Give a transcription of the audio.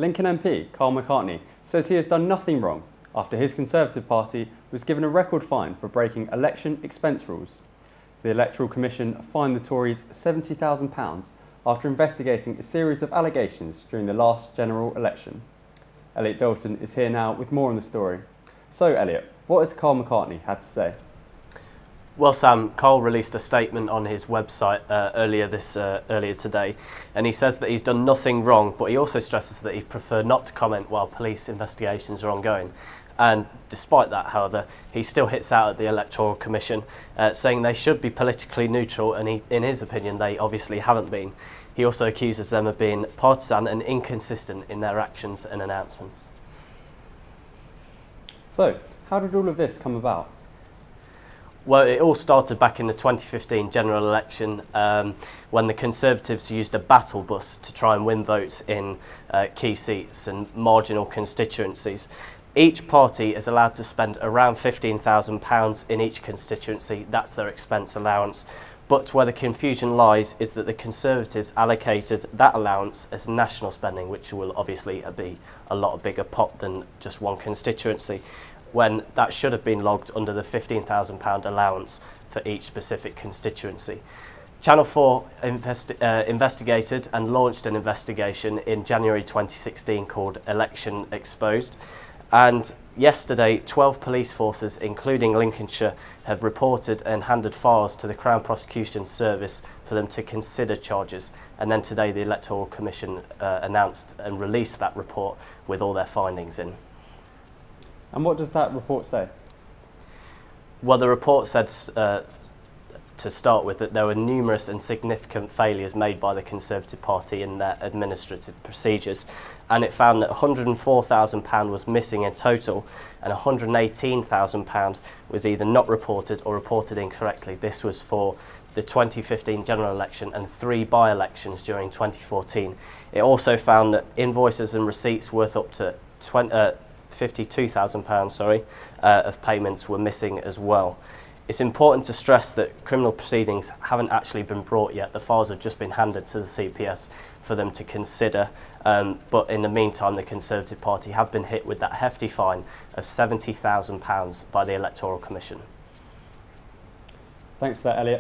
Lincoln MP Carl McCartney says he has done nothing wrong after his Conservative Party was given a record fine for breaking election expense rules. The Electoral Commission fined the Tories £70,000 after investigating a series of allegations during the last general election. Elliott Dalton is here now with more on the story. So Elliott, what has Carl McCartney had to say? Well, Sam, Carl released a statement on his website earlier today, and he says that he's done nothing wrong, but he also stresses that he'd prefer not to comment while police investigations are ongoing. And despite that, however, he still hits out at the Electoral Commission, saying they should be politically neutral, and in his opinion, they obviously haven't been. He also accuses them of being partisan and inconsistent in their actions and announcements. So, how did all of this come about? Well, it all started back in the 2015 general election when the Conservatives used a battle bus to try and win votes in key seats and marginal constituencies. Each party is allowed to spend around £15,000 in each constituency. That's their expense allowance. But where the confusion lies is that the Conservatives allocated that allowance as national spending, which will obviously be a lot bigger pot than just one constituency, when that should have been logged under the £15,000 allowance for each specific constituency. Channel 4 investigated and launched an investigation in January 2016 called Election Exposed. And yesterday, 12 police forces, including Lincolnshire, have reported and handed files to the Crown Prosecution Service for them to consider charges. And then today, the Electoral Commission announced and released that report with all their findings in. And what does that report say? Well, the report said, to start with, that there were numerous and significant failures made by the Conservative Party in their administrative procedures, and it found that £104,000 was missing in total, and £118,000 was either not reported or reported incorrectly. This was for the 2015 general election and 3 by-elections during 2014. It also found that invoices and receipts worth up to £52,000 of payments were missing as well. It's important to stress that criminal proceedings haven't actually been brought yet. The files have just been handed to the CPS for them to consider. But in the meantime, the Conservative Party have been hit with that hefty fine of £70,000 by the Electoral Commission. Thanks for that, Elliott.